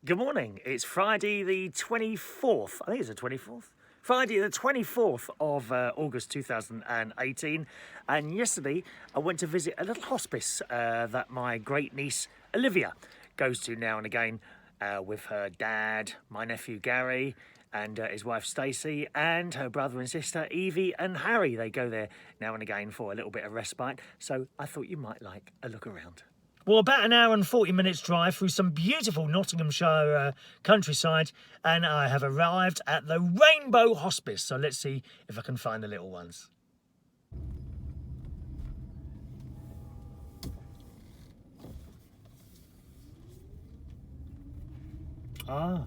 Good morning. It's Friday the 24th. I think it's the 24th. Friday the 24th of August 2018. And yesterday I went to visit a little hospice that my great niece Olivia goes to now and again with her dad, my nephew Gary, and his wife Stacey, and her brother and sister Evie and Harry. They go there now and again for a little bit of respite. So I thought you might like a look around. Well, about an hour and 40 minutes drive through some beautiful Nottinghamshire countryside, and I have arrived at the Rainbow Hospice. So let's see if I can find the little ones. Ah.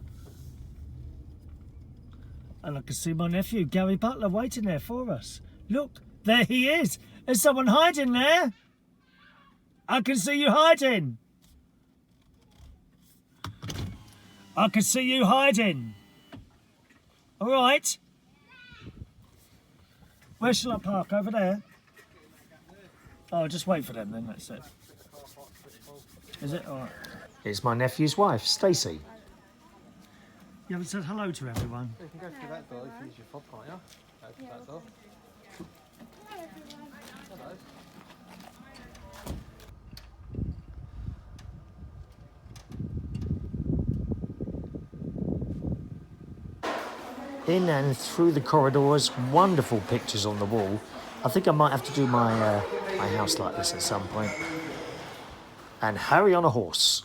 And I can see my nephew, Gary Butler, waiting there for us. Look, there he is. There's someone hiding there. I can see you hiding. I can see you hiding. All right. Where shall I park? Over there? Oh, just wait for them then, that's it. Is it? All right. It's my nephew's wife, Stacey. You haven't said hello to everyone. You can go through that door if you use your fob, can't you? Go through that door. Hello. In and through the corridors, wonderful pictures on the wall. I think I might have to do my house like this at some point. And Harry on a horse.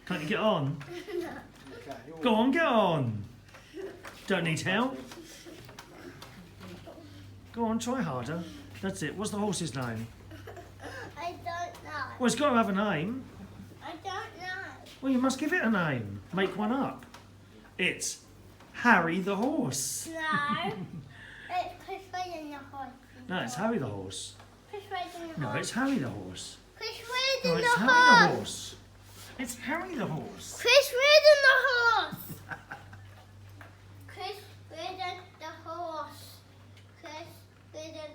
Can't you get on? Go on, get on. Don't need help. Go on, try harder. That's it. What's the horse's name? I don't know. Well, it's got to have a name. I don't know. Well, you must give it a name. Make one up. It's Harry the horse. No. It's Chris Wade and the horse. No, it's Harry the horse. Chris Wade and the No, horse. it's Harry the horse. Chris Wade No, and it's the Harry the horse. horse. It's Harry the horse. Chris Wade and the horse. Chris Wade and the horse. Chris Wade and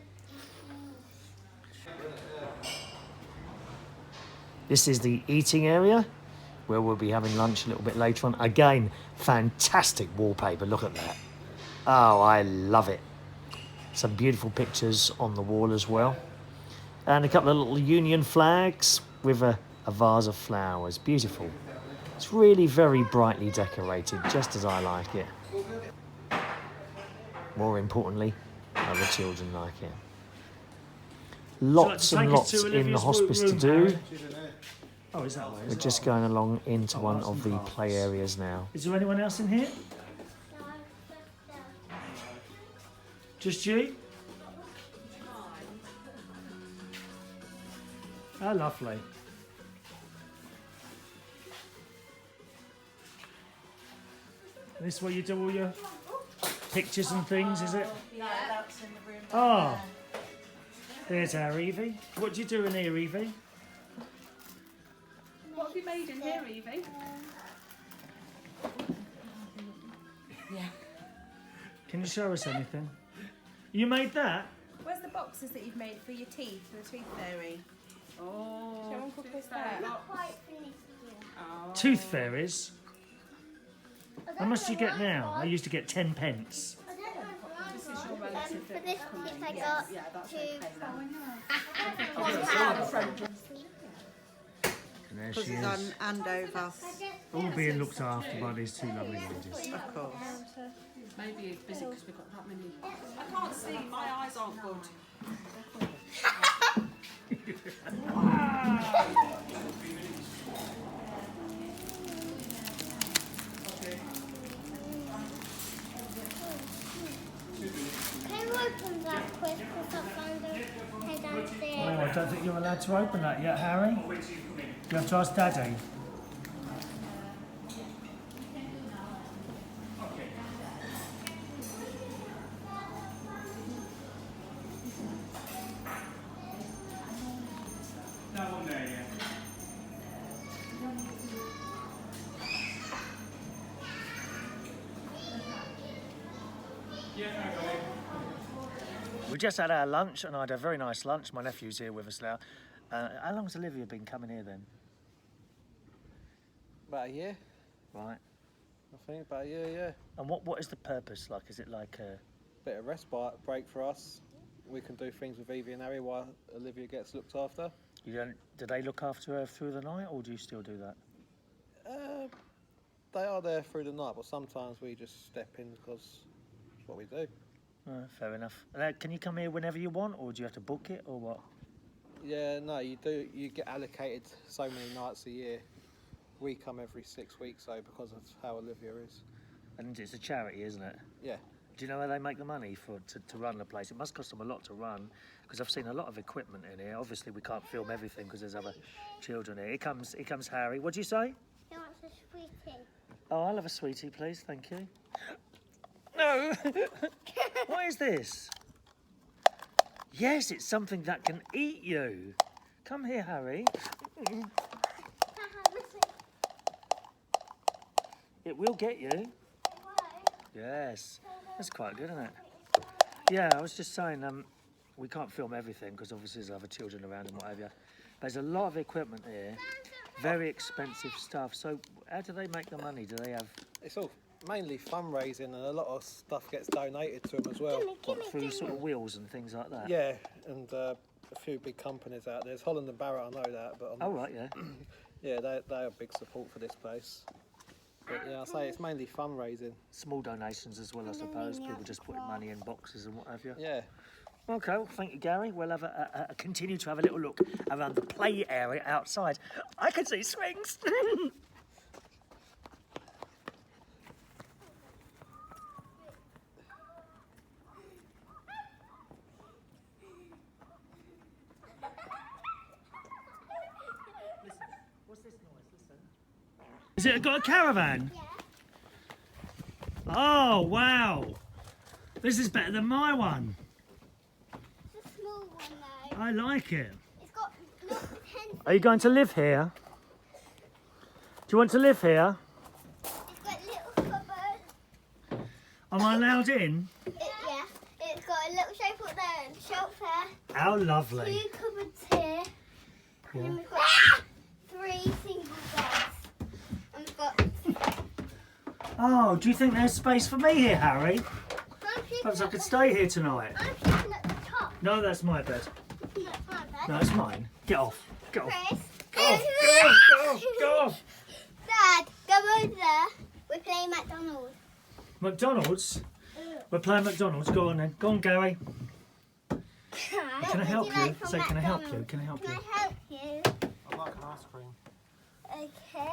This is the eating area where we'll be having lunch a little bit later on. Again, fantastic wallpaper. Look at that. Oh, I love it. Some beautiful pictures on the wall as well. And a couple of little Union flags with a vase of flowers. Beautiful. It's really very brightly decorated, just as I like it. More importantly, other children like it. Lots and lots in the hospice to do. Oh, is that way? We're just going along into one of the play areas now. Is there anyone else in here? Just you? Oh, lovely. This is where you do all your pictures and things, is it? No, that's in the room. Oh, there's our Evie. What do you do in here, Evie? What have you made in here, Evie? Yeah. Can you show us anything? You made that? Where's the boxes that you've made for your teeth, for the tooth fairy? Oh. Show Uncle Chris that. not quite finished yet. Oh. Tooth fairies? I don't How much do you know get what now? I one. used to get 10 pence. I don't know what This is one. your relative For that this come piece in. I Yes, got yeah, that's two okay then. pounds. And there Because she it's on is. Andover, All being looked after by these two lovely ladies. of course. Maybe it's busy because we've got that many. I can't see, my eyes aren't good. Can you open that quick because I found the head Oh, downstairs? I don't think you're allowed to open that yet, Harry. You have to ask Daddy. We just had our lunch, and I had a very nice lunch. My nephew's here with us now. How long has Olivia been coming here then? About a year. Right. I think about a year, yeah. And what is the purpose like? Is it like a... Bit of respite break for us. We can do things with Evie and Harry while Olivia gets looked after. You don't... Do they look after her through the night, or do you still do that? They are there through the night, but sometimes we just step in because it's what we do. Fair enough. Can you come here whenever you want, or do you have to book it, or what? Yeah, no, you do. You get allocated so many nights a year. We come every 6 weeks, though, because of how Olivia is. And it's a charity, isn't it? Yeah. Do you know how they make the money to run the place? It must cost them a lot to run, because I've seen a lot of equipment in here. Obviously, we can't film everything because there's other children here. Here comes Harry. What do you say? He wants a sweetie. Oh, I'll have a sweetie, please. Thank you. No! What is this? Yes, it's something that can eat you. Come here, Harry. It will get you. Yes. That's quite good, isn't it? Yeah, I was just saying, we can't film everything because obviously there's other children around and what have you. There's a lot of equipment here, very expensive stuff. So how do they make the money? Do they have... It's all mainly fundraising, and a lot of stuff gets donated to them as well. What, through sort of wheels and things like that? Yeah, and a few big companies out there. There's Holland and Barrett, I know that. But Oh, right, yeah. yeah, they are big support for this place. But yeah, I say it's mainly fundraising. Small donations as well, I suppose. People just putting money in boxes and what have you. Yeah. Okay, well, thank you, Gary. We'll have continue to have a little look around the play area outside. I can see swings. What's this noise? Listen. Has it got a caravan? Yeah. Oh, wow. This is better than my one. It's a small one though. I like it. It's got lots of hens. Are you going to live here? Do you want to live here? It's got little cupboards. Am I allowed in? Yeah. It's got a little shelf up there and a shelf there. How lovely. 2 cupboards here. Yeah. And we've got 3 single beds. And we've got... Oh, do you think there's space for me here, Harry? I'm Perhaps I could stay here tonight. I'm sleeping at the top. No, that's my bed. That's my bed. No, it's mine. Get off. Get off. Chris. Go off. Go off. Go off. Go off. Dad, go over there. We're playing McDonald's. McDonald's? We're playing McDonald's. Go on then. Go on, Gary. Can I help you? Say, can I help you? Can I help Can you? I help you? I'd like an ice cream. Okay.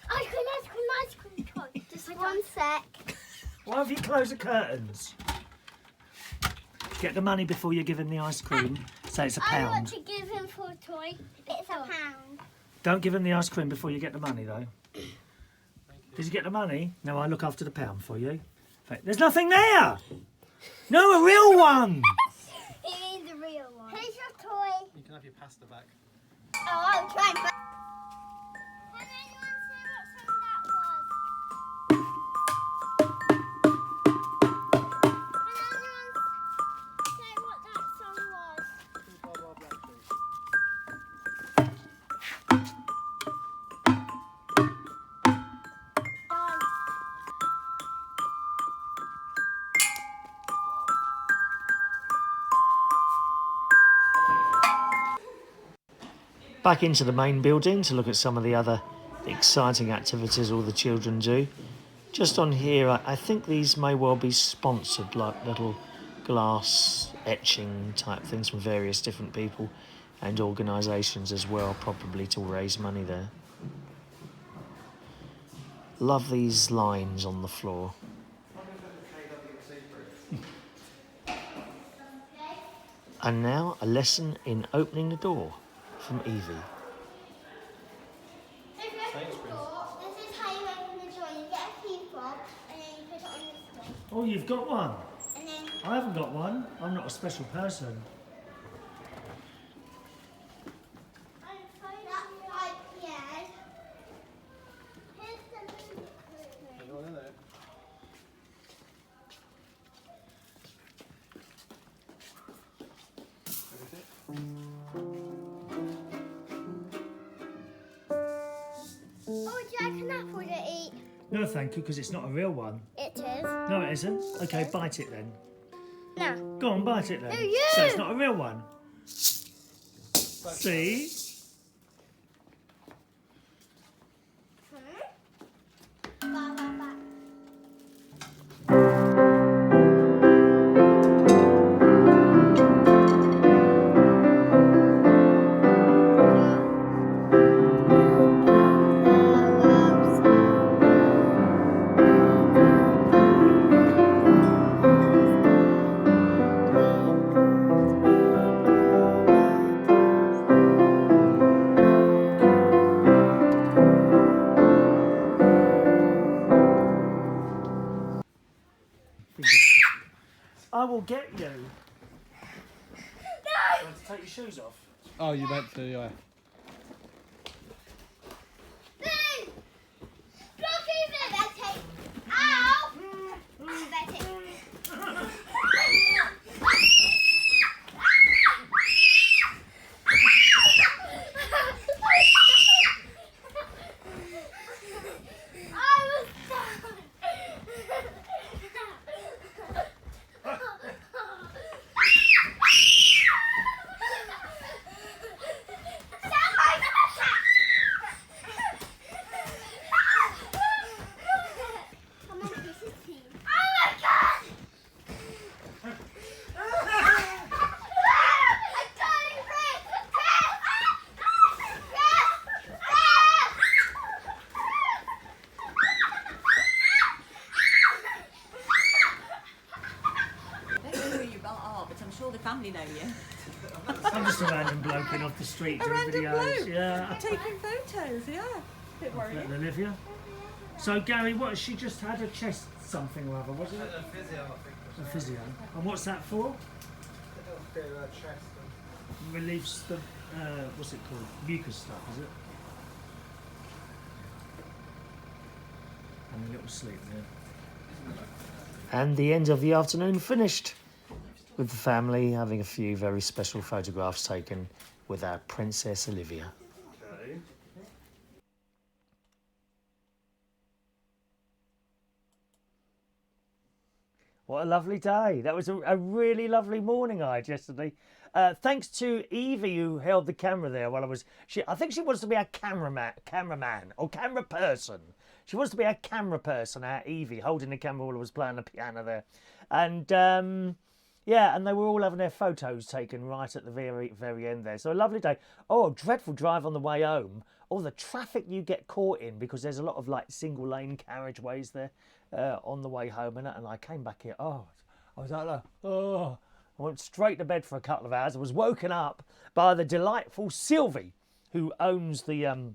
Ice cream, ice cream, ice cream. Come on, just like 1 sec. Why have you closed the curtains? Get the money before you give him the ice cream. Say it's a I want pound. to give him for a toy. It's a pound. Don't give him the ice cream before you get the money, though. Did you get the money? No, I look after the pound for you. There's nothing there! No, a real one! He needs a real one. Here's your toy. You can have your pasta back. Oh, I'll try and... Can anyone say what song that was? Can anyone say what that song was? Done. Back into the main building to look at some of the other exciting activities all the children do. Just on here, I think these may well be sponsored, like little glass etching type things from various different people and organisations as well, probably to raise money there. Love these lines on the floor. And now a lesson in opening the door from Evie. This is how you open the door. You get a key fob and then you put it on this one. Oh, you've got one. And then I haven't got one. I'm not a special person. that's like, yeah. Here's the movie. Go on in there. Oh, Jack, can apple to eat. No, thank you, because it's not a real one. It is. No, it isn't. Okay, bite it then. No. Go on, bite it then. No, you. So it's not a real one. See? Ba, ba, ba. I will get you. You want to take your shoes off? Oh, you meant to, yeah. Boo! Look even, Betty. Ow! Betty. I was family know you. I'm just a random bloke in off the street A doing random videos. bloke? Yeah. Taking photos, yeah. Bit worrying. Olivia. So Gary, what? She just had a chest something or other, wasn't it? A physio, I think. A physio. And what's that for? Bit of a chest and... Relieves the what's it called? Mucus stuff, is it? And a little sleep there. And the end of the afternoon finished, with the family having a few very special photographs taken with our Princess Olivia. Okay. What a lovely day. That was a really lovely morning I had yesterday. Thanks to Evie who held the camera there while I was... I think she wants to be a cameraman or camera person. She wants to be a camera person, our Evie, holding the camera while I was playing the piano there. And... yeah, and they were all having their photos taken right at the very end there. So a lovely day. Oh, dreadful drive on the way home. Oh, the traffic you get caught in because there's a lot of like single lane carriageways there on the way home. And I came back here. Oh, I was like, oh, I went straight to bed for a couple of hours. I was woken up by the delightful Sylvie, who owns the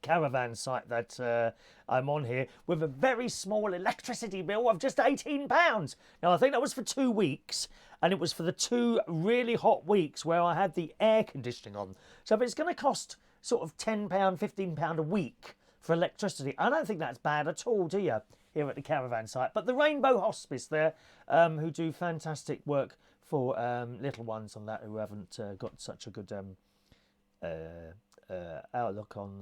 caravan site that I'm on here, with a very small electricity bill of just £18. Now, I think that was for 2 weeks, and it was for the 2 really hot weeks where I had the air conditioning on. So if it's going to cost sort of £10, £15 a week for electricity, I don't think that's bad at all, do you, here at the caravan site. But the Rainbow Hospice there, who do fantastic work for little ones on that, who haven't got such a good... outlook on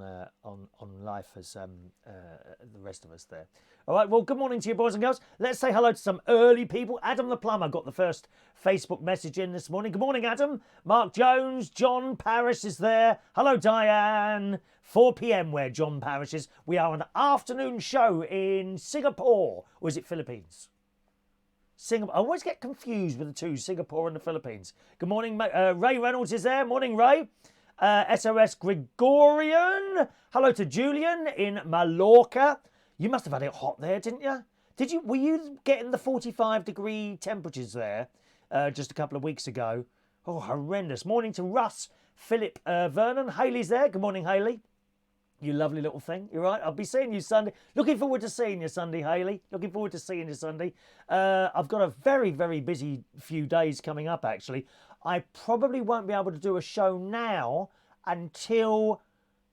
life as the rest of us there. All right, well, good morning to you, boys and girls. Let's say hello to some early people. Adam the Plumber got the first Facebook message in this morning. Good morning, Adam. Mark Jones, John Parrish is there. Hello, Diane. 4 p.m. where John Parrish is. We are an afternoon show in Singapore. Or is it Philippines? Singapore. I always get confused with the two, Singapore and the Philippines. Good morning, Ray Reynolds is there. Morning, Ray. SOS Gregorian. Hello to Julian in Mallorca. You must have had it hot there, didn't you? Were you getting the 45-degree temperatures there just a couple of weeks ago? Oh, horrendous. Morning to Russ, Philip Vernon. Hayley's there. Good morning, Hayley. You lovely little thing. You're right. I'll be seeing you Sunday. Looking forward to seeing you Sunday, Hayley. Looking forward to seeing you Sunday. I've got a very, very busy few days coming up, actually. I probably won't be able to do a show now until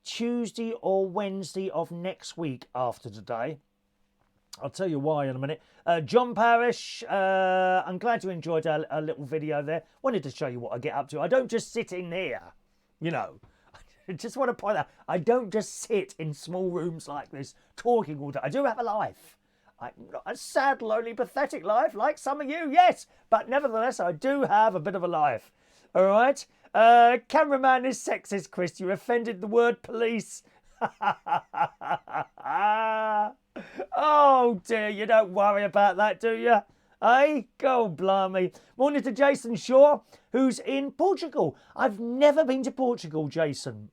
Tuesday or Wednesday of next week after today. I'll tell you why in a minute. John Parrish, I'm glad you enjoyed a little video there. Wanted to show you what I get up to. I don't just sit in here, you know. just want to point out, I don't just sit in small rooms like this talking all day. I do have a life. I'm not a sad, lonely, pathetic life like some of you, yes. But nevertheless, I do have a bit of a life. All right? Cameraman is sexist, Chris. You offended the word police. Oh, dear. You don't worry about that, do you? Eh? God blimey. Morning to Jason Shaw, who's in Portugal. I've never been to Portugal, Jason.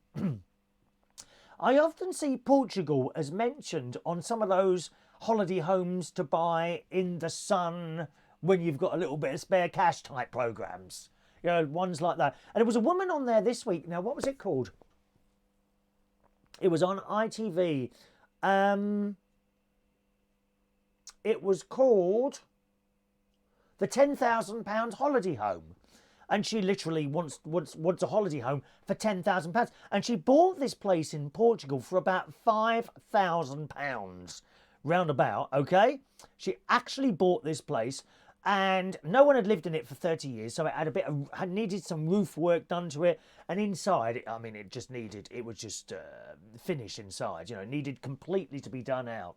I often see Portugal as mentioned on some of those holiday homes to buy in the sun when you've got a little bit of spare cash type programs. You know, ones like that. And there was a woman on there this week. Now, what was it called? It was on ITV. It was called the £10,000 holiday home. And she literally wants a holiday home for £10,000. And she bought this place in Portugal for about £5,000. Roundabout, okay? She actually bought this place and no one had lived in it for 30 years, so it had needed some roof work done to it, and inside, I mean, it was just finished inside, you know, it needed completely to be done out.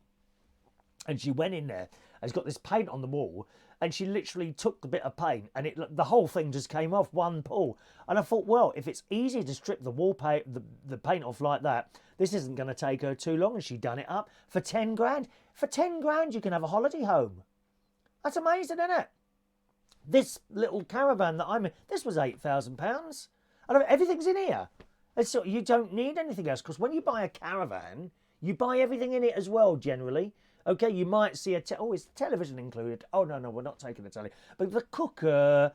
And she went in there, and it's got this paint on the wall, and she literally took the bit of paint, and the whole thing just came off one pull. And I thought, well, if it's easy to strip the the paint off like that, this isn't going to take her too long. And she done it up for 10 grand. For 10 grand, you can have a holiday home. That's amazing, isn't it? This little caravan that I'm in, this was £8,000. And everything's in here. So you don't need anything else, because when you buy a caravan, you buy everything in it as well, generally. Okay, you might see is the television included? Oh, no, we're not taking the telly. But the cooker,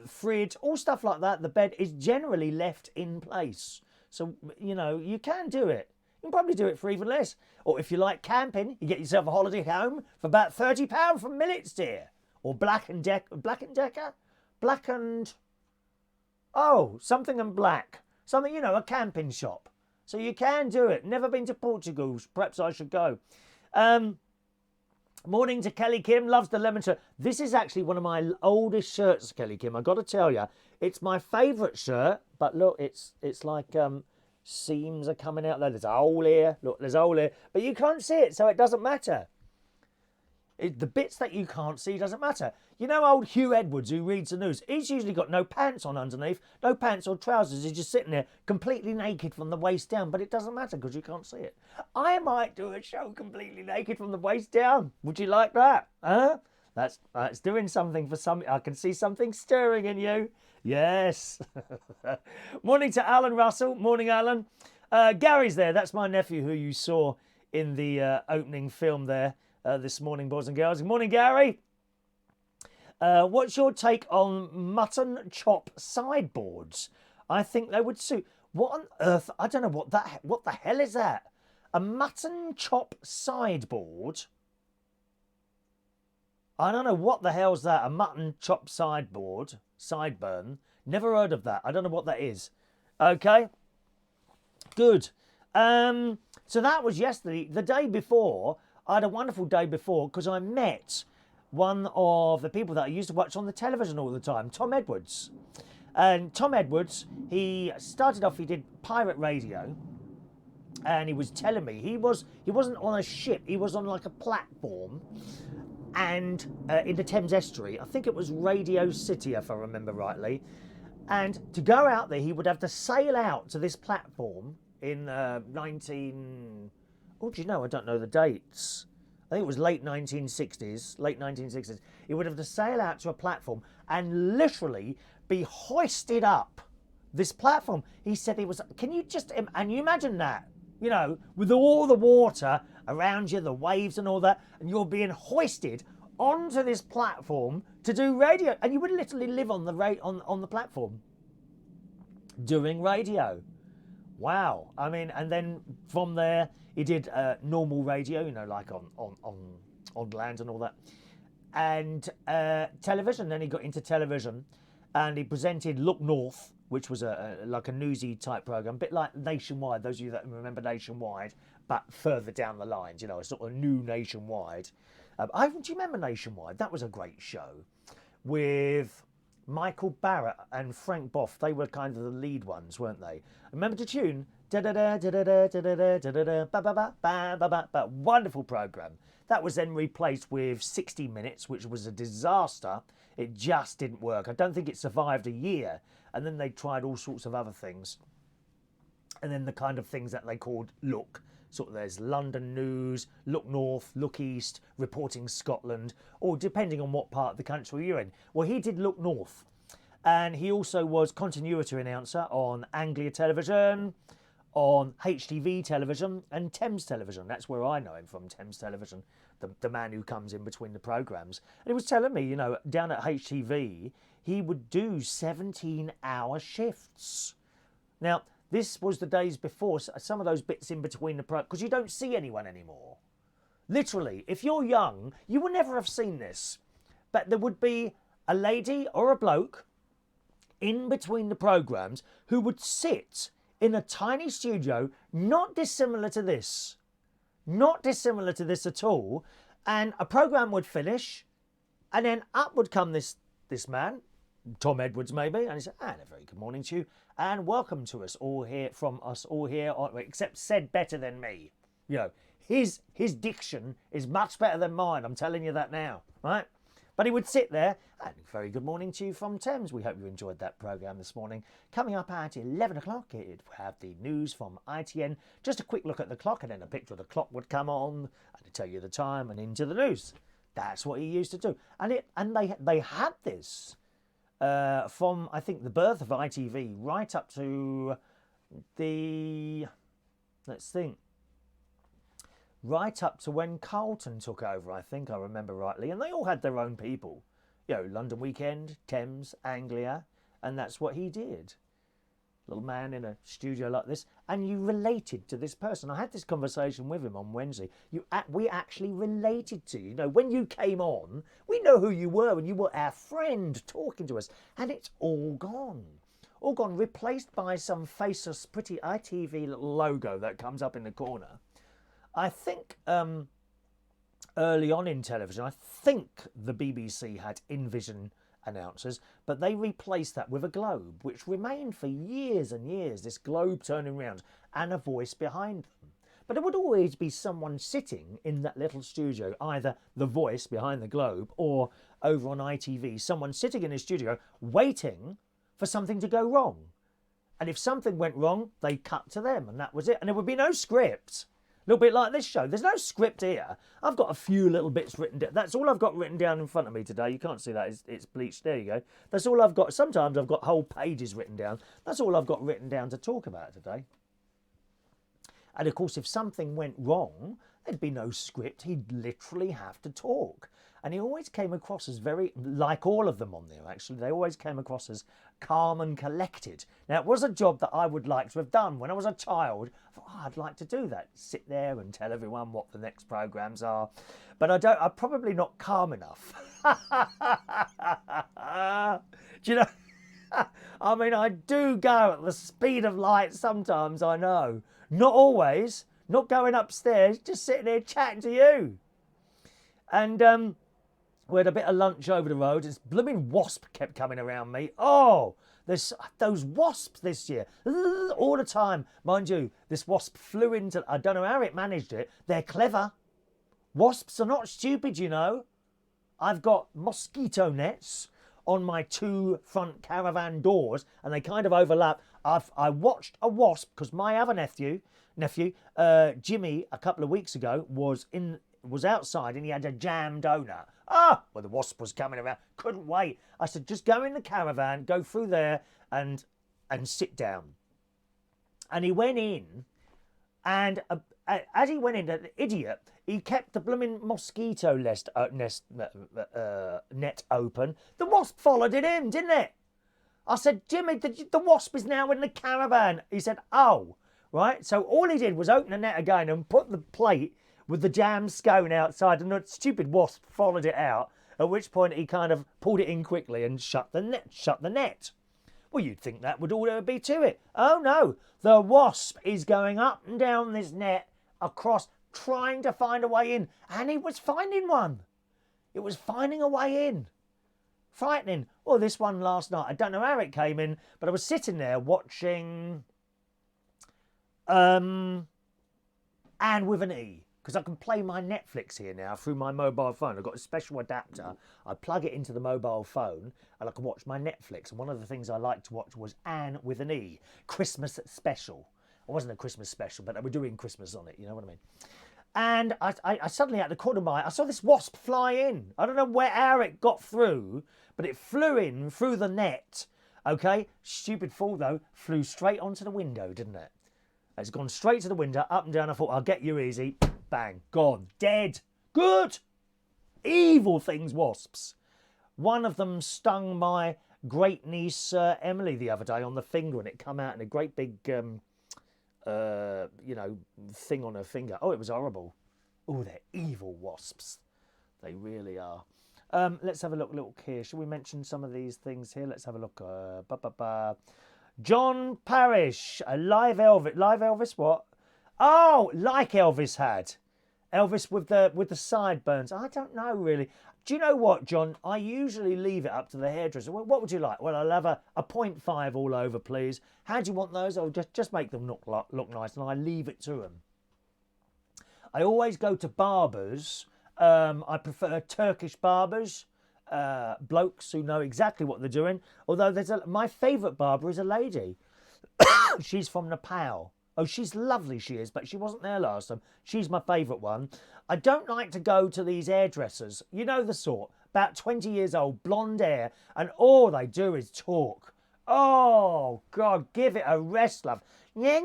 fridge, all stuff like that, the bed is generally left in place. So, you know, you can do it. You can probably do it for even less. Or if you like camping, you get yourself a holiday home for about £30 from Millet's, dear. Or Black and Decker? Something and Black. Something, you know, a camping shop. So you can do it. Never been to Portugal. Perhaps I should go. Morning to Kelly Kim, loves the lemon shirt. This is actually one of my oldest shirts, Kelly Kim. I've got to tell you, it's my favourite shirt. But look, it's like seams are coming out there. There's a hole here. Look, there's a hole here. But you can't see it, so it doesn't matter. The bits that you can't see doesn't matter. You know old Hugh Edwards, who reads the news? He's usually got no pants on underneath, no pants or trousers. He's just sitting there completely naked from the waist down, but it doesn't matter because you can't see it. I might do a show completely naked from the waist down. Would you like that? Huh? That's doing something for some. I can see something stirring in you. Yes. Morning to Alan Russell. Morning, Alan. Gary's there. That's my nephew who you saw in the opening film there. This morning, boys and girls. Good morning, Gary. What's your take on mutton chop sideboards? I think they would suit. What on earth? I don't know what the hell is that? A mutton chop sideboard? I don't know what the hell's that. A mutton chop sideboard? Sideburn? Never heard of that. I don't know what that is. Okay. Good. So that was yesterday. The day before, I had a wonderful day before because I met one of the people that I used to watch on the television all the time, Tom Edwards. And Tom Edwards, he started off, he did pirate radio, and he was telling me he wasn't on a ship, he was on like a platform, and in the Thames Estuary. I think it was Radio City, if I remember rightly. And to go out there, he would have to sail out to this platform in Oh, do you know? I don't know the dates. I think it was late 1960s. He would have to sail out to a platform and literally be hoisted up this platform. He said he was, can you just, and you imagine that, you know, with all the water around you, the waves and all that, and you're being hoisted onto this platform to do radio. And you would literally live on the platform doing radio. Wow. I mean, and then from there, he did normal radio, you know, like on land and all that. And television, then he got into television and he presented Look North, which was like a newsy type programme, a bit like Nationwide, those of you that remember Nationwide, but further down the lines, you know, a sort of new Nationwide. Do you remember Nationwide? That was a great show with Michael Barrett and Frank Boff. They were kind of the lead ones, weren't they? Remember to tune Wonderful programme. That was then replaced with 60 Minutes, which was a disaster. It just didn't work. I don't think it survived a year. And then they tried all sorts of other things. And then the kind of things that they called Look. Sort of there's London News, Look North, Look East, Reporting Scotland, or depending on what part of the country you're in. Well, he did Look North. And he also was continuity announcer on Anglia Television, on HTV Television and Thames Television. That's where I know him from, Thames Television, the man who comes in between the programmes. And he was telling me, you know, down at HTV, he would do 17-hour shifts. Now, this was the days before, some of those bits in between the programmes, because you don't see anyone anymore. Literally, if you're young, you will never have seen this. But there would be a lady or a bloke in between the programmes who would sit in a tiny studio, not dissimilar to this. Not dissimilar to this at all. And a programme would finish, and then up would come this man, Tom Edwards maybe, and he said, and a very good morning to you, and welcome to us all here, except said better than me. You know, his diction is much better than mine, I'm telling you that now, right? But he would sit there, and very good morning to you from Thames. We hope you enjoyed that programme this morning. Coming up at 11 o'clock, it would have the news from ITN. Just a quick look at the clock, and then a picture of the clock would come on, and to tell you the time, and into the news. That's what he used to do. And they had this from, I think, the birth of ITV right up to the, let's think, right up to when Carlton took over, I think I remember rightly. And they all had their own people. You know, London Weekend, Thames, Anglia, and that's what he did. Little man in a studio like this, and you related to this person. I had this conversation with him on Wednesday. We actually related to you. You know, when you came on, we know who you were, and you were our friend talking to us, and it's all gone. All gone, replaced by some faceless, pretty ITV little logo that comes up in the corner. I think early on in television, I think the BBC had in-vision announcers, but they replaced that with a globe, which remained for years and years, this globe turning round and a voice behind them. But there would always be someone sitting in that little studio, either the voice behind the globe or over on ITV, someone sitting in a studio waiting for something to go wrong. And if something went wrong, they cut to them, and that was it. And there would be no script. A little bit like this show. There's no script here. I've got a few little bits written down. That's all I've got written down in front of me today. You can't see that. It's bleached. There you go. That's all I've got. Sometimes I've got whole pages written down. That's all I've got written down to talk about today. And of course, if something went wrong, there'd be no script. He'd literally have to talk. And he always came across as very, like all of them on there actually, they always came across as calm and collected. Now, it was a job that I would like to have done. When I was a child, I thought, oh, I'd like to do that. Sit there and tell everyone what the next programmes are. But I'm probably not calm enough. Do you know? I mean, I do go at the speed of light sometimes, I know. Not always. Not going upstairs, just sitting here chatting to you. And we had a bit of lunch over the road. This blooming wasp kept coming around me. Oh, there's those wasps this year. All the time. Mind you, this wasp flew into... I don't know how it managed it. They're clever. Wasps are not stupid, you know. I've got mosquito nets on my 2 front caravan doors, and they kind of overlap. I watched a wasp, because my other nephew, Jimmy, a couple of weeks ago, was outside and he had a jam donut. Well, the wasp was coming around. Couldn't wait. I said, just go in the caravan, go through there and sit down. And he went in, and as he went in, an idiot, he kept the blooming mosquito net open. The wasp followed it in, didn't it? I said, Jimmy, the wasp is now in the caravan. He said, oh, right. So all he did was open the net again and put the plate with the jam scone outside, and the stupid wasp followed it out, at which point he kind of pulled it in quickly and shut the net. Well, you'd think that would all there be to it. Oh no, the wasp is going up and down this net across, trying to find a way in, and he was finding one. It was finding a way in. Frightening. Well, this one last night, I don't know how it came in, but I was sitting there watching and with an E, because I can play my Netflix here now through my mobile phone. I've got a special adapter. I plug it into the mobile phone and I can watch my Netflix. And one of the things I liked to watch was Anne with an E, Christmas special. It wasn't a Christmas special, but they were doing Christmas on it, you know what I mean? And I suddenly, at the corner of my eye, I saw this wasp fly in. I don't know how it got through, but it flew in through the net. Okay, stupid fool though, flew straight onto the window, didn't it? It's gone straight to the window, up and down. I thought, I'll get you easy. Bang, gone, dead. Good. Evil things, wasps. One of them stung my great niece Emily the other day on the finger, and it come out in a great big, thing on her finger. Oh, it was horrible. Oh, they're evil wasps. They really are. Let's have a look here. Shall we mention some of these things here? Let's have a look. John Parrish, a live Elvis. Live Elvis, what? Oh, like Elvis had. Elvis with the sideburns. I don't know, really. Do you know what, John? I usually leave it up to the hairdresser. Well, what would you like? Well, I'll have a 0.5 all over, please. How do you want those? I'll just make them look nice, and I leave it to them. I always go to barbers. I prefer Turkish barbers, blokes who know exactly what they're doing. Although my favourite barber is a lady. She's from Nepal. Oh, she's lovely, she is, but she wasn't there last time. She's my favourite one. I don't like to go to these hairdressers. You know the sort. About 20 years old, blonde hair, and all they do is talk. Oh, God, give it a rest, love. Have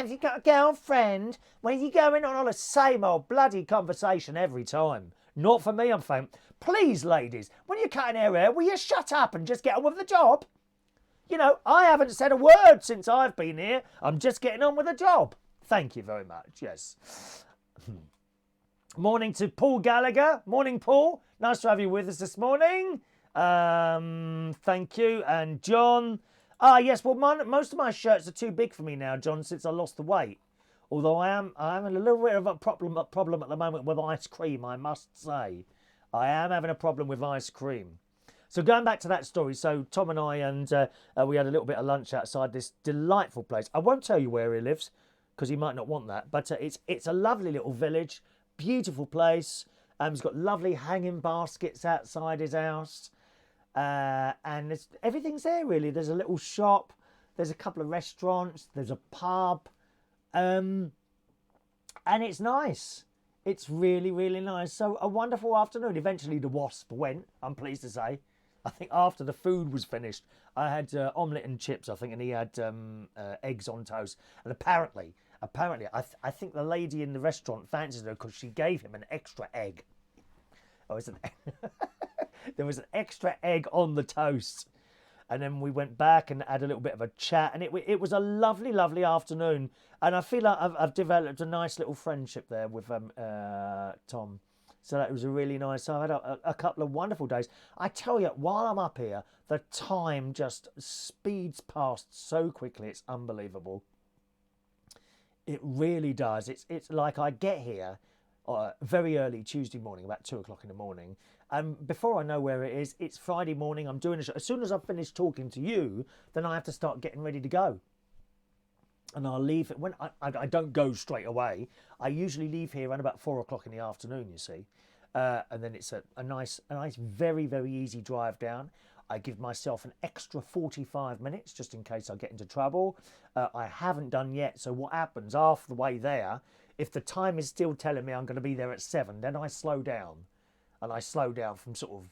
you got a girlfriend? When are you going on the same old bloody conversation every time? Not for me, I'm saying. Please, ladies, when you're cutting her hair, will you shut up and just get on with the job? You know, I haven't said a word since I've been here. I'm just getting on with the job. Thank you very much, yes. Morning to Paul Gallagher. Morning, Paul. Nice to have you with us this morning. Thank you. And John. Yes, well, most of my shirts are too big for me now, John, since I lost the weight. Although I am a little bit of a problem at the moment with ice cream, I must say. I am having a problem with ice cream. So going back to that story, so Tom and I, we had a little bit of lunch outside this delightful place. I won't tell you where he lives, because he might not want that. But it's a lovely little village, beautiful place. He's got lovely hanging baskets outside his house. And everything's there, really. There's a little shop. There's a couple of restaurants. There's a pub. And it's nice. It's really, really nice. So a wonderful afternoon. Eventually the wasp went, I'm pleased to say. I think after the food was finished, I had omelette and chips, I think, and he had eggs on toast. And apparently, I think the lady in the restaurant fancied her because she gave him an extra egg. Oh, there was an extra egg on the toast. And then we went back and had a little bit of a chat. And it was a lovely, lovely afternoon. And I feel like I've developed a nice little friendship there with Tom. So that was a really nice. So I had a couple of wonderful days. I tell you, while I'm up here, the time just speeds past so quickly. It's unbelievable. It really does. It's like I get here very early Tuesday morning, about 2 o'clock in the morning. And before I know where it is, it's Friday morning. I'm doing a show. As soon as I've finished talking to you, then I have to start getting ready to go. And I'll leave it when I don't go straight away. I usually leave here around about 4 o'clock in the afternoon, you see. And then it's a nice, very, very easy drive down. I give myself an extra 45 minutes just in case I get into trouble. I haven't done yet. So what happens half the way there, if the time is still telling me I'm going to be there at 7, then I slow down. And I slow down from sort of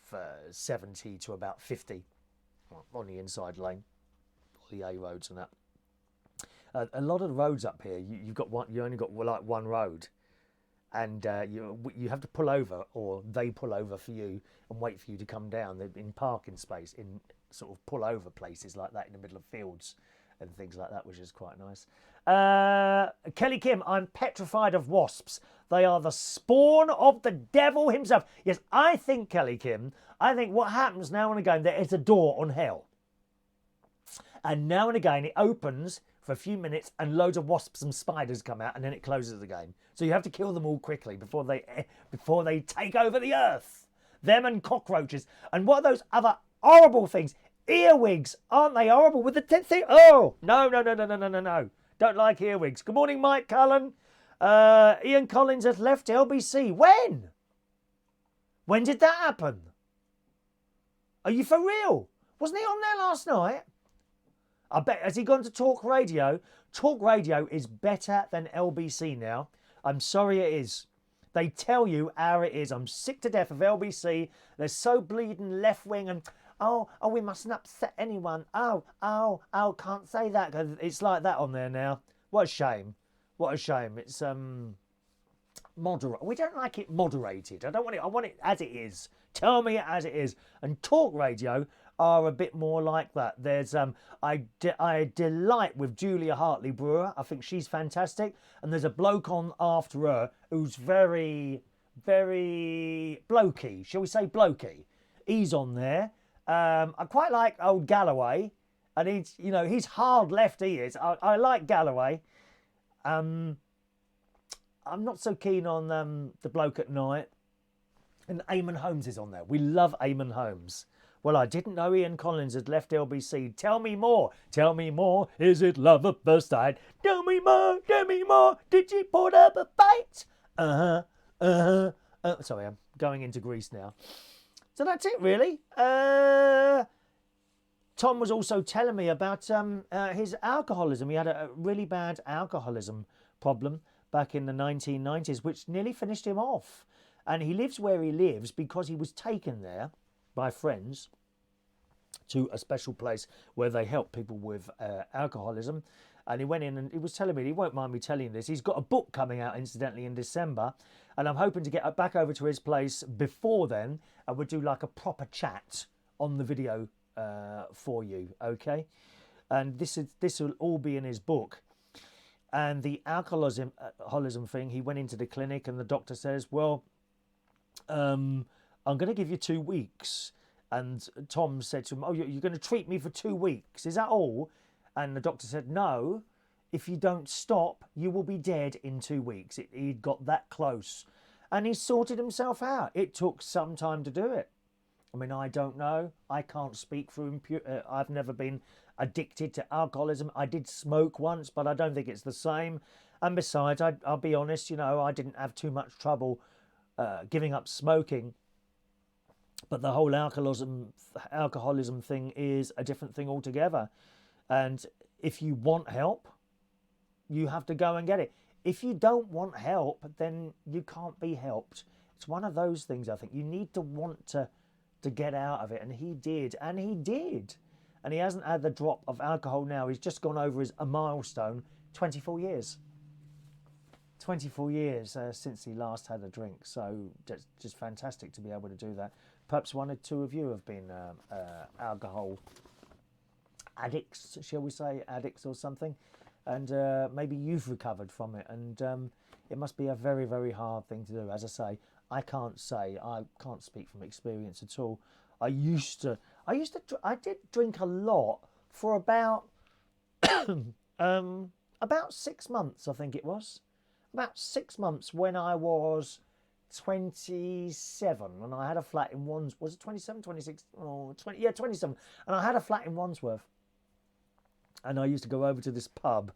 70 to about 50 on the inside lane, the A roads and that. A lot of the roads up here, you only got like one road, and you have to pull over, or they pull over for you and wait for you to come down. They're in parking space, in sort of pull over places like that in the middle of fields and things like that, which is quite nice. Kelly Kim, I'm petrified of wasps. They are the spawn of the devil himself. Yes, I think, Kelly Kim, what happens now and again, there is a door on hell. And now and again it opens for a few minutes and loads of wasps and spiders come out, and then it closes again. So you have to kill them all quickly before they take over the earth. Them and cockroaches. And what are those other horrible things? Earwigs, aren't they horrible with the thing? Oh, no. Don't like earwigs. Good morning, Mike Cullen. Ian Collins has left LBC. When? When did that happen? Are you for real? Wasn't he on there last night? I bet. Has he gone to Talk Radio? Talk Radio is better than LBC now. I'm sorry it is. They tell you how it is. I'm sick to death of LBC. They're so bleeding left wing and oh, we mustn't upset anyone. Oh, can't say that. It's like that on there now. What a shame. What a shame. It's moderate. We don't like it moderated. I don't want it. I want it as it is. Tell me it as it is. And Talk Radio are a bit more like that. There's I delight with Julia Hartley Brewer. I think she's fantastic. And there's a bloke on after her who's very, very blokey. Shall we say blokey? He's on there. I quite like old Galloway, and he's hard left. He is. I like Galloway. I'm not so keen on the bloke at night. And Eamon Holmes is on there. We love Eamon Holmes. Well, I didn't know Ian Collins had left LBC. Tell me more. Tell me more. Is it love at first sight? Tell me more. Tell me more. Did you put up a fight? Sorry, I'm going into Greece now. So that's it, really. Tom was also telling me about his alcoholism. He had a really bad alcoholism problem back in the 1990s, which nearly finished him off. And he lives where he lives because he was taken there by friends to a special place where they help people with alcoholism. And he went in and he was telling me, he won't mind me telling you this, he's got a book coming out, incidentally, in December. And I'm hoping to get back over to his place before then, and we'll do like a proper chat on the video for you, okay? And this will all be in his book. And the alcoholism thing, he went into the clinic and the doctor says, well, I'm going to give you 2 weeks. And Tom said to him, oh, you're going to treat me for 2 weeks. Is that all? And the doctor said, no, if you don't stop, you will be dead in 2 weeks. He'd got that close. And he sorted himself out. It took some time to do it. I mean, I don't know. I can't speak for him. I've never been addicted to alcoholism. I did smoke once, but I don't think it's the same. And besides, I'll be honest, I didn't have too much trouble giving up smoking. But the whole alcoholism thing is a different thing altogether. And if you want help, you have to go and get it. If you don't want help, then you can't be helped. It's one of those things, I think. You need to want to get out of it. And he did. And he did. And he hasn't had the drop of alcohol now. He's just gone over a milestone, 24 years. 24 years since he last had a drink. So that's just fantastic to be able to do that. Perhaps one or two of you have been alcohol addicts, shall we say, addicts or something. And maybe you've recovered from it. And it must be a very, very hard thing to do. As I say, I can't speak from experience at all. I did drink a lot for about 6 months, I think it was. About 6 months when I was 27, and I had a flat in Wandsworth. Was it 27, 26? Oh, 20, yeah, 27. And I had a flat in Wandsworth. And I used to go over to this pub.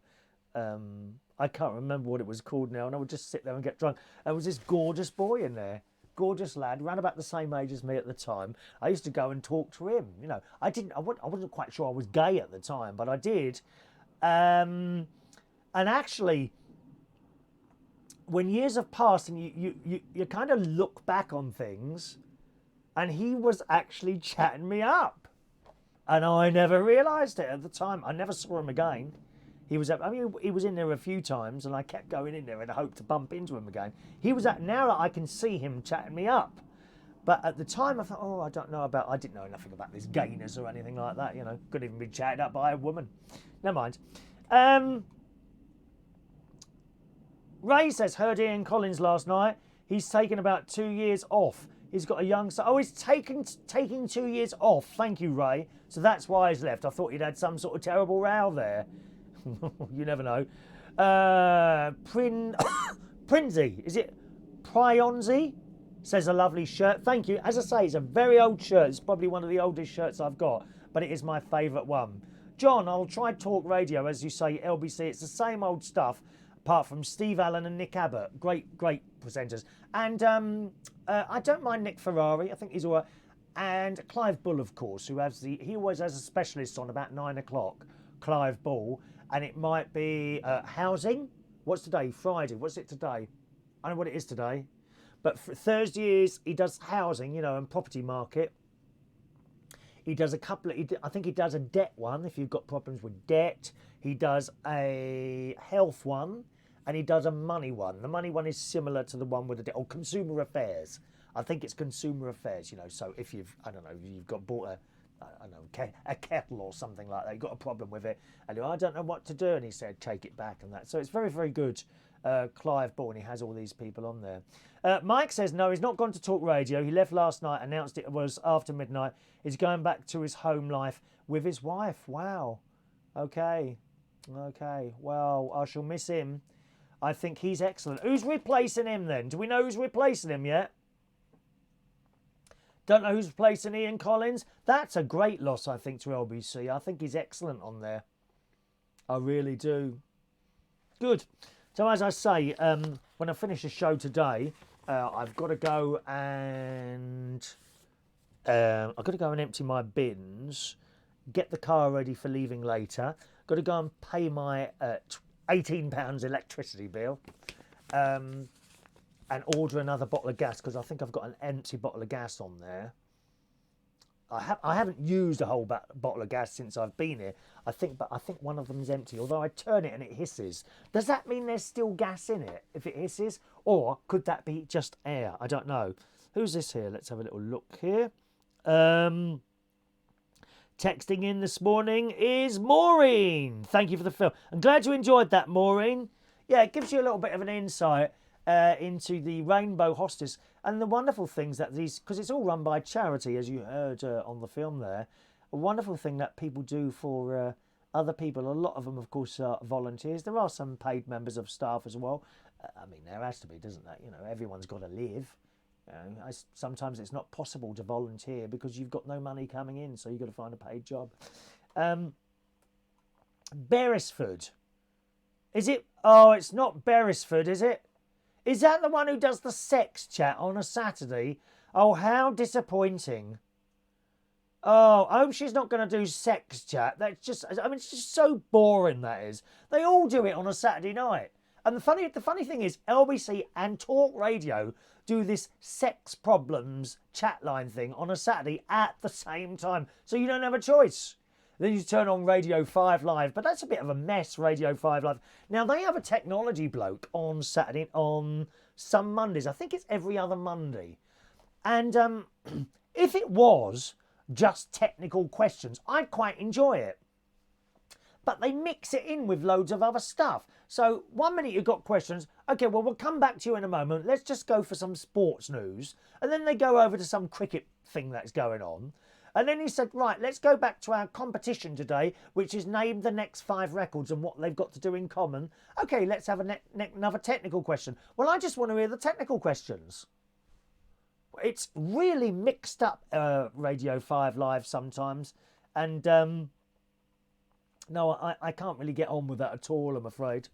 I can't remember what it was called now. And I would just sit there and get drunk. There was this gorgeous boy in there. Gorgeous lad, ran about the same age as me at the time. I used to go and talk to him. I wasn't quite sure I was gay at the time, but I did. And actually, when years have passed and you kind of look back on things, and he was actually chatting me up. And I never realised it at the time. I never saw him again. He was in there a few times, and I kept going in there in the hope to bump into him again. Now that I can see him chatting me up. But at the time I thought, I didn't know nothing about this gayness or anything like that, Couldn't even be chatted up by a woman. Never mind. Ray says, heard Ian Collins last night. He's taken about 2 years off. He's got a young son. Oh, he's taking 2 years off. Thank you, Ray. So that's why he's left. I thought he'd had some sort of terrible row there. You never know. Prinzy, is it Prionzi? Says a lovely shirt. Thank you. As I say, it's a very old shirt. It's probably one of the oldest shirts I've got. but it is my favourite one. John, I'll try talk radio, as you say, LBC. It's the same old stuff, apart from Steve Allen and Nick Abbott. Great presenters. And I don't mind Nick Ferrari. I think he's all right. And Clive Bull, of course, he always has a specialist on about 9 o'clock, Clive Bull. And it might be housing. What's today? Friday. What's it today? I don't know what it is today. But for Thursdays, he does housing, you know, and property market. He does a couple of, I think he does a debt one, if you've got problems with debt. He does a health one, and he does a money one. The money one is similar to the one with the debt, or consumer affairs. I think it's consumer affairs, you know, so if you've, I don't know, you've got bought a kettle or something like that, you've got a problem with it, and you go, I don't know what to do, and he said, take it back and that. So it's very, very good. Clive Bull, and he has all these people on there. Mike says, no, he's not gone to talk radio. He left last night, announced it was after midnight. He's going back to his home life with his wife. Wow. Okay. Well, I shall miss him. I think he's excellent. Who's replacing him then? Do we know who's replacing him yet? Don't know who's replacing Ian Collins? That's a great loss, I think, to LBC. I think he's excellent on there. I really do. Good. So as I say, when I finish the show today, I've got to go and empty my bins, get the car ready for leaving later. Got to go and pay my £18 electricity bill, and order another bottle of gas, because I think I've got an empty bottle of gas on there. I haven't used a whole bottle of gas since I've been here. I think one of them's empty. Although I turn it and it hisses. Does that mean there's still gas in it if it hisses, or could that be just air? I don't know. Who's this here? Let's have a little look here. Texting in this morning is Maureen. Thank you for the film. I'm glad you enjoyed that, Maureen. Yeah, it gives you a little bit of an insight into the Rainbow Hospice and the wonderful things that these, because it's all run by charity, as you heard on the film there, a wonderful thing that people do for other people. A lot of them, of course, are volunteers. There are some paid members of staff as well. I mean, there has to be, doesn't there? You know, everyone's got to live. You know, sometimes it's not possible to volunteer because you've got no money coming in, so you've got to find a paid job. Beresford. Is it? Oh, it's not Beresford, is it? Is that the one who does the sex chat on a Saturday? Oh, how disappointing. Oh, I hope she's not going to do sex chat. That's just, I mean, it's just so boring, that is. They all do it on a Saturday night. And the funny thing is, LBC and Talk Radio do this sex problems chat line thing on a Saturday at the same time. So you don't have a choice. Then you turn on Radio 5 Live, but that's a bit of a mess, Radio 5 Live. Now, they have a technology bloke on Saturday, on some Mondays. I think it's every other Monday. And if it was just technical questions, I'd quite enjoy it. But they mix it in with loads of other stuff. So 1 minute you've got questions. Okay, well, we'll come back to you in a moment. Let's just go for some sports news. And then they go over to some cricket thing that's going on. And then he said, right, let's go back to our competition today, which is name the next 5 records and what they've got to do in common. Okay, let's have another technical question. Well, I just want to hear the technical questions. It's really mixed up, Radio 5 Live sometimes. And no, I can't really get on with that at all, I'm afraid.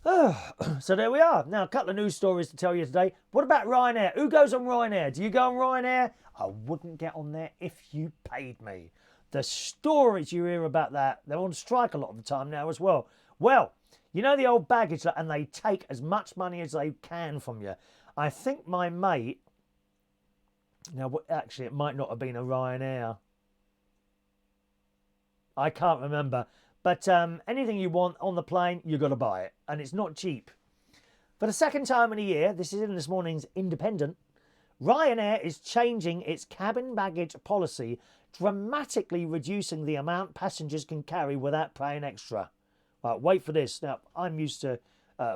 So there we are. Now, a couple of news stories to tell you today. What about Ryanair? Who goes on Ryanair? Do you go on Ryanair? I wouldn't get on there if you paid me. The stories you hear about that, they're on strike a lot of the time now as well. Well, you know the old baggage, and they take as much money as they can from you. I think my mate, now actually it might not have been a Ryanair. I can't remember. But anything you want on the plane, you've got to buy it. And it's not cheap. For the second time in a year, this is in this morning's Independent, Ryanair is changing its cabin baggage policy, dramatically reducing the amount passengers can carry without paying extra. Right, wait for this. Now, I'm used to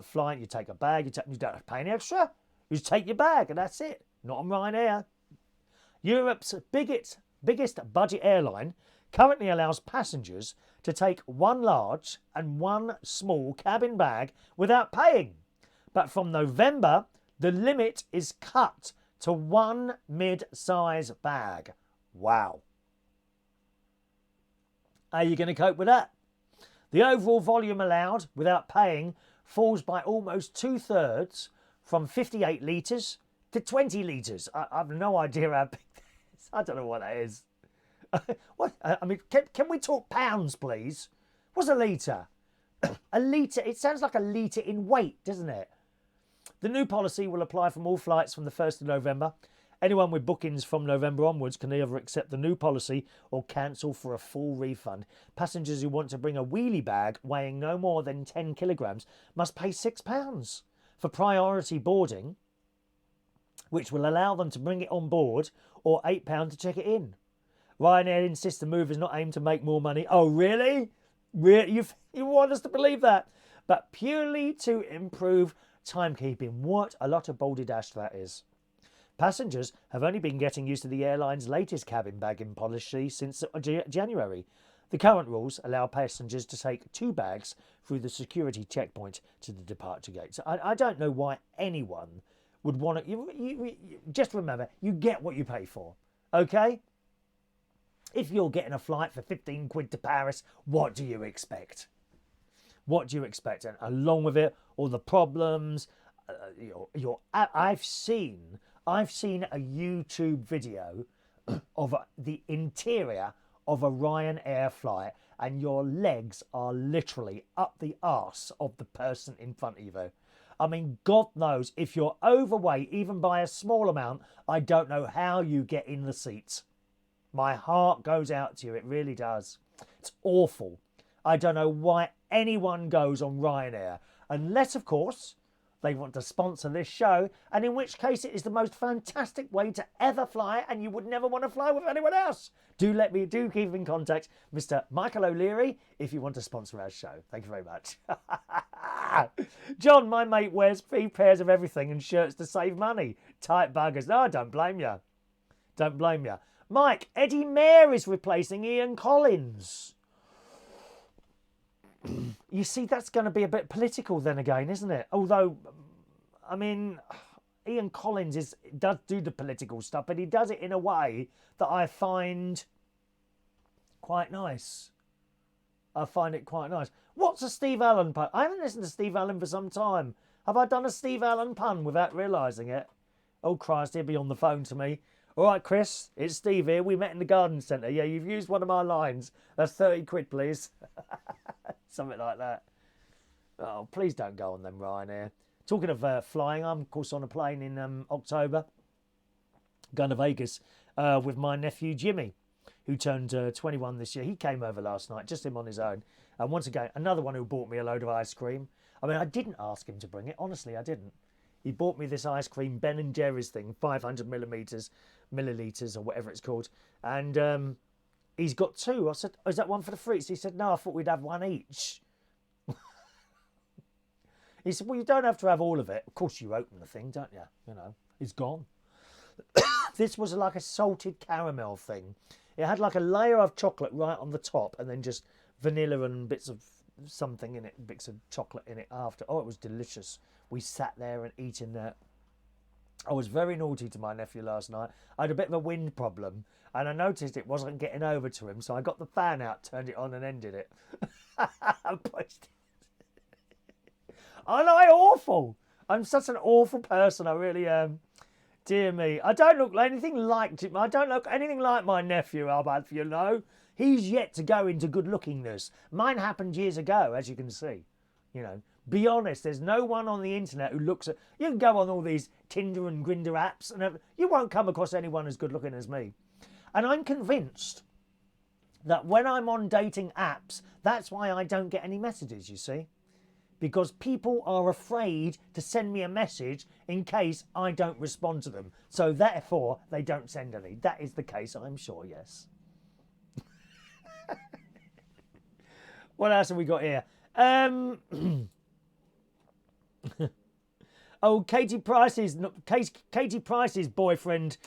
flying. You take a bag, you don't have to pay any extra. You just take your bag and that's it. Not on Ryanair. Europe's biggest budget airline currently allows passengers to take 1 large and 1 small cabin bag without paying. But from November, the limit is cut to 1 mid-size bag. Wow. How are you going to cope with that? The overall volume allowed without paying falls by almost 2/3 from 58 litres to 20 litres. I have no idea how big that is. I don't know what that is. What? I mean, can we talk pounds, please? What's a litre? A litre, it sounds like a litre in weight, doesn't it? The new policy will apply from all flights from the 1st of November. Anyone with bookings from November onwards can either accept the new policy or cancel for a full refund. Passengers who want to bring a wheelie bag weighing no more than 10 kilograms must pay £6 for priority boarding, which will allow them to bring it on board, or £8 to check it in. Ryanair insists the move is not aimed to make more money. Oh, really? Really? You want us to believe that? But purely to improve timekeeping. What a lot of balderdash that is. Passengers have only been getting used to the airline's latest cabin bagging policy since January. The current rules allow passengers to take 2 bags through the security checkpoint to the departure gate. So I don't know why anyone would want to... You just remember, you get what you pay for, okay? If you're getting a flight for 15 quid to Paris, what do you expect? What do you expect? And along with it, all the problems. I've seen a YouTube video of the interior of a Ryanair flight, and your legs are literally up the arse of the person in front of you. I mean, God knows, if you're overweight, even by a small amount, I don't know how you get in the seats. My heart goes out to you, it really does. It's awful. I don't know why anyone goes on Ryanair, unless, of course, they want to sponsor this show, and in which case it is the most fantastic way to ever fly, and you would never want to fly with anyone else. Do keep in contact, Mr. Michael O'Leary, if you want to sponsor our show. Thank you very much. John, my mate, wears 3 pairs of everything and shirts to save money. Tight buggers. No, I don't blame you. Don't blame you. Mike, Eddie Mair is replacing Ian Collins. You see, that's going to be a bit political then again, isn't it? Although, I mean, Ian Collins does do the political stuff, but he does it in a way that I find quite nice. I find it quite nice. What's a Steve Allen pun? I haven't listened to Steve Allen for some time. Have I done a Steve Allen pun without realising it? Oh, Christ, he'll be on the phone to me. All right, Chris, it's Steve here. We met in the garden centre. Yeah, you've used one of my lines. That's 30 quid, please. Something like that. Oh, please don't go on them, Ryanair. Talking of flying, I'm, of course, on a plane in October. Going to Vegas with my nephew, Jimmy, who turned 21 this year. He came over last night, just him on his own. And once again, another one who bought me a load of ice cream. I mean, I didn't ask him to bring it. Honestly, I didn't. He bought me this ice cream, Ben & Jerry's thing, 500 millilitres or whatever it's called. And he's got 2. I said, oh, is that one for the fruits? He said, no, I thought we'd have 1 each. He said, well, you don't have to have all of it. Of course you open the thing, don't you? You know, it's gone. This was like a salted caramel thing. It had like a layer of chocolate right on the top and then just vanilla and bits of something in it, bits of chocolate in it after. Oh, it was delicious. We sat there and eating that. I was very naughty to my nephew last night. I had a bit of a wind problem and I noticed it wasn't getting over to him, so I got the fan out, turned it on and ended it. I pushed it. Aren't I awful? I'm such an awful person, I really am. Dear me. I don't look anything like him. I don't look anything like my nephew, Albert, you know. He's yet to go into good lookingness. Mine happened years ago, as you can see. You know, be honest, there's no one on the internet who looks at... You can go on all these Tinder and Grindr apps and you won't come across anyone as good looking as me. And I'm convinced that when I'm on dating apps, that's why I don't get any messages, you see. Because people are afraid to send me a message in case I don't respond to them. So therefore, they don't send any. That is the case, I'm sure, yes. What else have we got here? Oh, Katie Price's boyfriend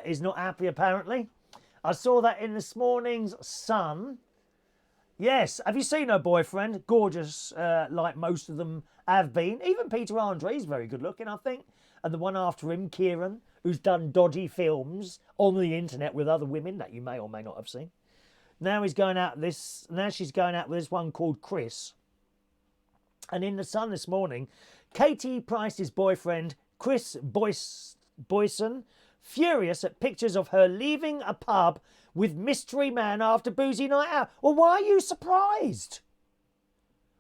is not happy, apparently. I saw that in this morning's Sun. Yes, have you seen her boyfriend? Gorgeous, like most of them have been. Even Peter Andre is very good looking, I think. And the one after him, Kieran, who's done dodgy films on the internet with other women that you may or may not have seen. Now he's going out this. Now she's going out with this one called Chris. And in the Sun this morning, Katie Price's boyfriend Chris Boyson, furious at pictures of her leaving a pub with mystery man after boozy night out. Well, why are you surprised?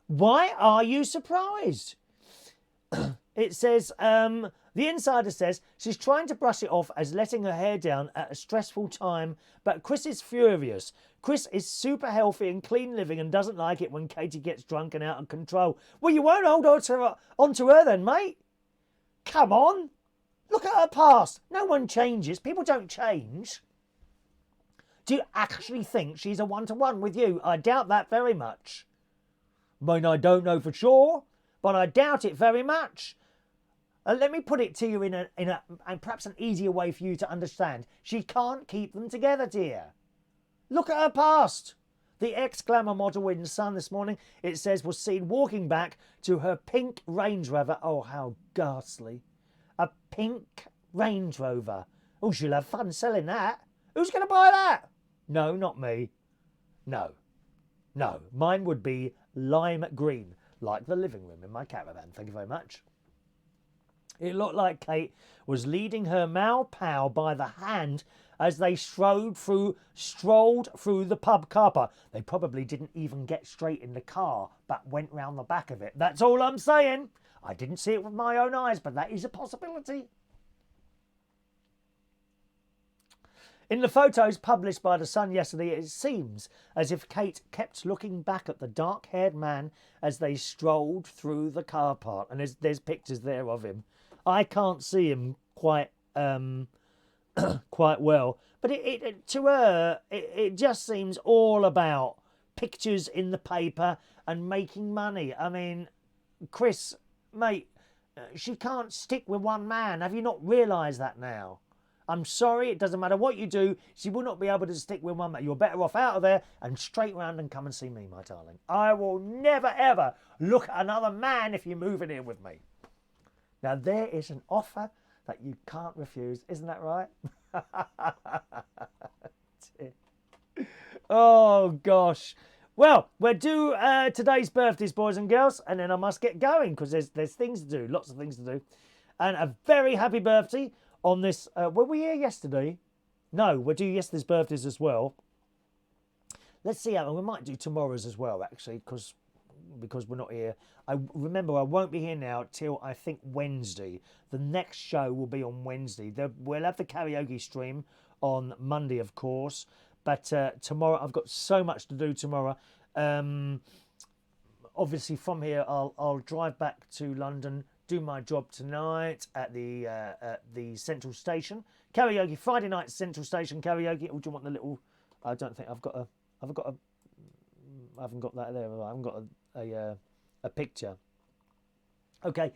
Why are you surprised? It says, the insider says she's trying to brush it off as letting her hair down at a stressful time, but Chris is furious. Chris is super healthy and clean living and doesn't like it when Katie gets drunk and out of control. Well, you won't hold on to her then, mate. Come on. Look at her past. No one changes. People don't change. Do you actually think she's a one-to-one with you? I doubt that very much. I mean, I don't know for sure, but I doubt it very much. Let me put it to you in a and perhaps an easier way for you to understand. She can't keep them together, dear. Look at her past. The ex-glamour model in the Sun this morning, it says, was seen walking back to her pink Range Rover. Oh, how ghastly. A pink Range Rover. Oh, she'll have fun selling that. Who's going to buy that? No, not me. No. No, mine would be lime green, like the living room in my caravan. Thank you very much. It looked like Kate was leading her Mau Pau by the hand as they strolled through the pub car park. They probably didn't even get straight in the car, but went round the back of it. That's all I'm saying. I didn't see it with my own eyes, but that is a possibility. In the photos published by The Sun yesterday, it seems as if Kate kept looking back at the dark-haired man as they strolled through the car park. And there's pictures there of him. I can't see him quite quite well. But to her, it just seems all about pictures in the paper and making money. I mean, Chris, mate, she can't stick with one man. Have you not realised that now? I'm sorry, it doesn't matter what you do, she will not be able to stick with one man. You're better off out of there and straight round and come and see me, my darling. I will never, ever look at another man if you move in here with me. Now, there is an offer that you can't refuse. Isn't that right? Oh, gosh. Well, we're due today's birthdays, boys and girls, and then I must get going because there's things to do, lots of things to do. And a very happy birthday on this. Were we here yesterday? No, we're due yesterday's birthdays as well. Let's see how we might do tomorrow's as well, actually, because we're not here. Remember, I won't be here now till I think Wednesday. The next show will be on Wednesday. We'll have the karaoke stream on Monday, of course. But tomorrow, I've got so much to do tomorrow. Obviously, from here, I'll drive back to London, do my job tonight at the Central Station. Karaoke, Friday night, Central Station karaoke. Or do you want the little... I don't think I haven't got that there. I haven't got a picture. Okay.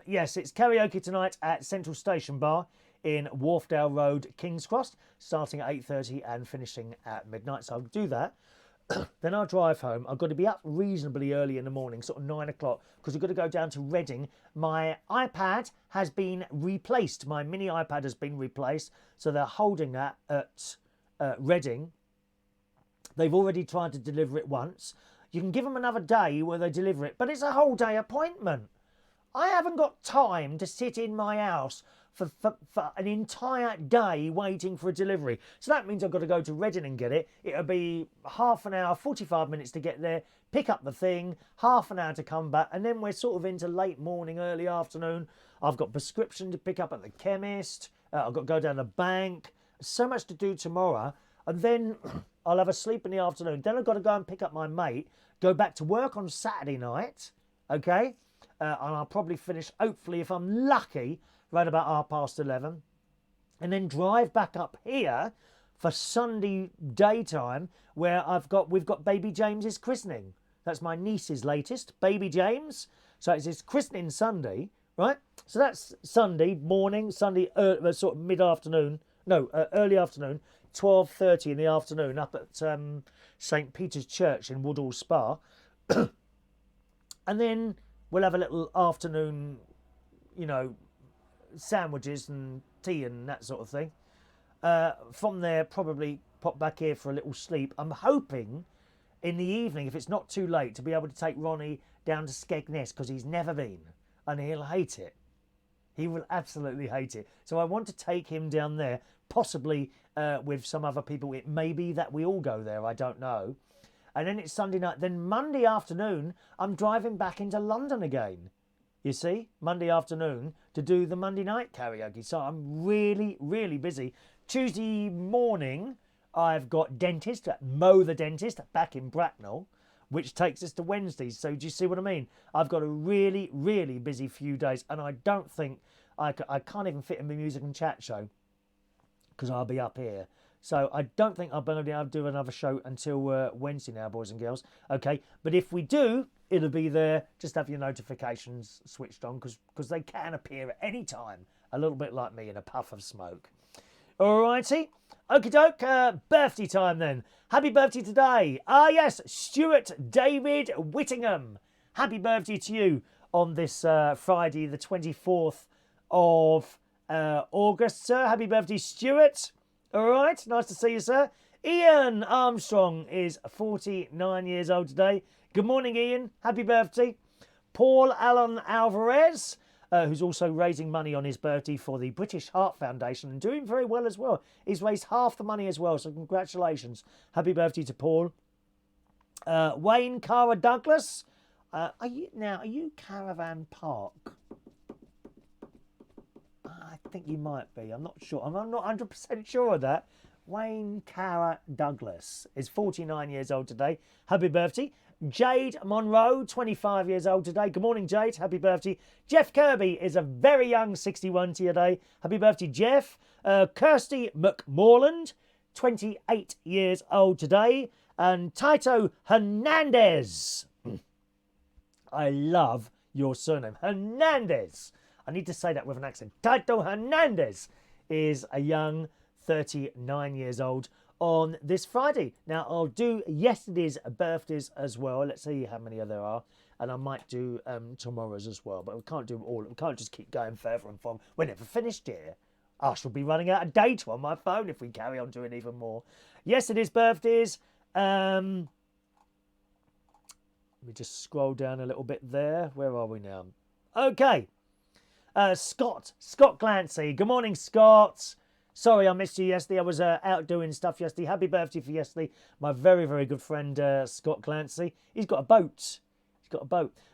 Yes, it's karaoke tonight at Central Station Bar in Wharfdale Road, King's Cross, starting at 8:30 and finishing at midnight. So I'll do that. Then I'll drive home. I've got to be up reasonably early in the morning, sort of 9 o'clock, because I've got to go down to Reading. My iPad has been replaced. My mini iPad has been replaced. So they're holding that at Reading. They've already tried to deliver it once. You can give them another day where they deliver it, but it's a whole day appointment. I haven't got time to sit in my house for an entire day waiting for a delivery. So that means I've got to go to Reading and get it. It'll be half an hour, 45 minutes to get there, pick up the thing, half an hour to come back, and then we're sort of into late morning, early afternoon. I've got prescription to pick up at the chemist. I've got to go down the bank. So much to do tomorrow. And then I'll have a sleep in the afternoon. Then I've got to go and pick up my mate, go back to work on Saturday night, okay? And I'll probably finish, hopefully, if I'm lucky, right about 11:30. And then drive back up here for Sunday daytime, where we've got baby James's christening. That's my niece's latest, baby James. So it's his christening Sunday, right? So that's Sunday morning, Sunday sort of mid-afternoon, early afternoon, 12:30 in the afternoon up at St. Peter's Church in Woodhall Spa. And then we'll have a little afternoon, sandwiches and tea and that sort of thing. From there, probably pop back here for a little sleep. I'm hoping in the evening, if it's not too late, to be able to take Ronnie down to Skegness, because he's never been and he'll hate it. He will absolutely hate it. So I want to take him down there, possibly with some other people. It may be that we all go there, I don't know. And then it's Sunday night. Then Monday afternoon, I'm driving back into London again. You see, Monday afternoon to do the Monday night karaoke. So I'm really, really busy. Tuesday morning, I've got dentist, Mo the dentist, back in Bracknell, which takes us to Wednesday. So do you see what I mean? I've got a really, really busy few days, and I don't think I can't even fit in the music and chat show because I'll be up here. So I don't think I'll be able to do another show until Wednesday now, boys and girls. Okay, but if we do, it'll be there. Just have your notifications switched on because they can appear at any time. A little bit like me in a puff of smoke. Alrighty. Okie doke. Birthday time then. Happy birthday today. Ah yes, Stewart David Whittingham. Happy birthday to you on this Friday the 24th of August, sir. Happy birthday, Stewart. All right, nice to see you, sir. Ian Armstrong is 49 years old today. Good morning, Ian. Happy birthday. Paul Allen Alvarez, who's also raising money on his birthday for the British Heart Foundation and doing very well as well. He's raised half the money as well, so congratulations. Happy birthday to Paul. Wain Cara Douglas. Are you Caravan Park? I think you might be. I'm not sure. I'm not 100% sure of that. Wayne Cara Douglas is 49 years old today. Happy birthday. Jade Monroe, 25 years old today. Good morning, Jade. Happy birthday. Jeff Kirby is a very young 61 today. Happy birthday, Jeff. Kirsty McMorland, 28 years old today. And Tyto Hernandez. I love your surname. Hernandez. I need to say that with an accent. Tyto Hernandez is a young 39 years old on this Friday. Now, I'll do yesterday's birthdays as well. Let's see how many there are. And I might do tomorrow's as well. But we can't do all. We can't just keep going further and further. We're never finished here. I shall be running out of data on my phone if we carry on doing even more. Yesterday's birthdays. Let me just scroll down a little bit there. Where are we now? Okay. Scott Clancy. Good morning, Scott. Sorry I missed you yesterday. I was out doing stuff yesterday. Happy birthday for yesterday. My very, very good friend, Scott Clancy. He's got a boat.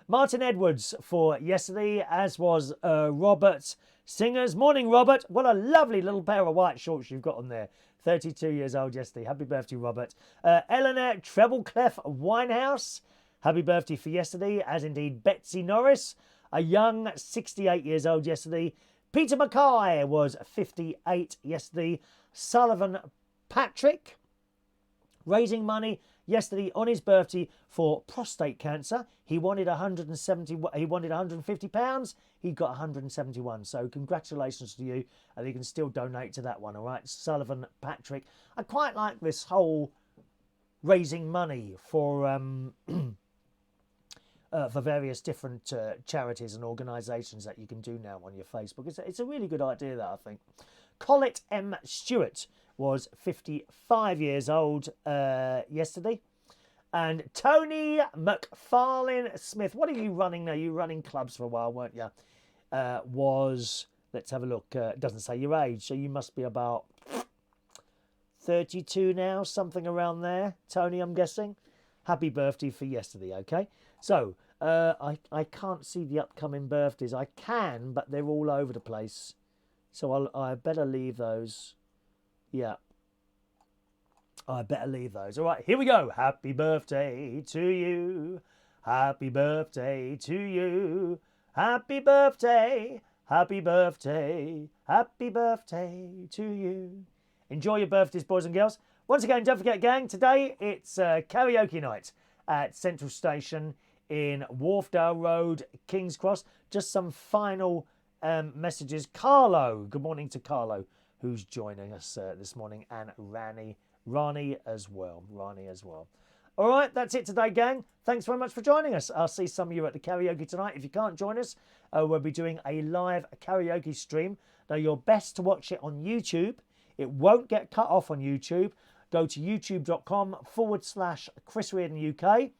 Martyn Edwards for yesterday, as was Robert Singers. Morning, Robert. What a lovely little pair of white shorts you've got on there. 32 years old yesterday. Happy birthday, Robert. Elena Trebleclef Winehouse. Happy birthday for yesterday, as indeed Betsy Norris. A young 68 years old yesterday. Peter Mackay was 58 yesterday. Sullivan Patrick raising money yesterday on his birthday for prostate cancer. He wanted 170. He wanted 150 pounds. He got 171. So congratulations to you, and you can still donate to that one. All right, Sullivan Patrick. I quite like this whole raising money for various different charities and organisations that you can do now on your Facebook. It's a really good idea, that, I think. Collette M. Stewart was 55 years old yesterday. And Tony McFarlane Smith, what are you running now? You were running clubs for a while, weren't you? Was, let's have a look, it doesn't say your age, so you must be about 32 now, something around there. Tony, I'm guessing. Happy birthday for yesterday, okay? So, I can't see the upcoming birthdays. I can, but they're all over the place. So I better leave those. Yeah. I better leave those. All right, here we go. Happy birthday to you. Happy birthday to you. Happy birthday. Happy birthday. Happy birthday to you. Enjoy your birthdays, boys and girls. Once again, don't forget, gang, today it's karaoke night at Central Station in Wharfdale Road, King's Cross. Just some final messages. Carlo, good morning to Carlo, who's joining us this morning, and Rani as well. All right, that's it today, gang. Thanks very much for joining us. I'll see some of you at the karaoke tonight. If you can't join us, we'll be doing a live karaoke stream. Now, you're best to watch it on YouTube. It won't get cut off on YouTube. go to youtube.com/Chris Reardon UK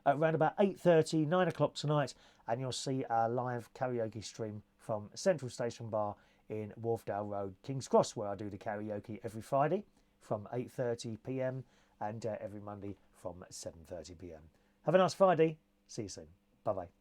at around about 8:30, 9 o'clock tonight, and you'll see a live karaoke stream from Central Station Bar in Wharfdale Road, King's Cross, where I do the karaoke every Friday from 8:30 p.m. and every Monday from 7:30 p.m. Have a nice Friday. See you soon. Bye-bye.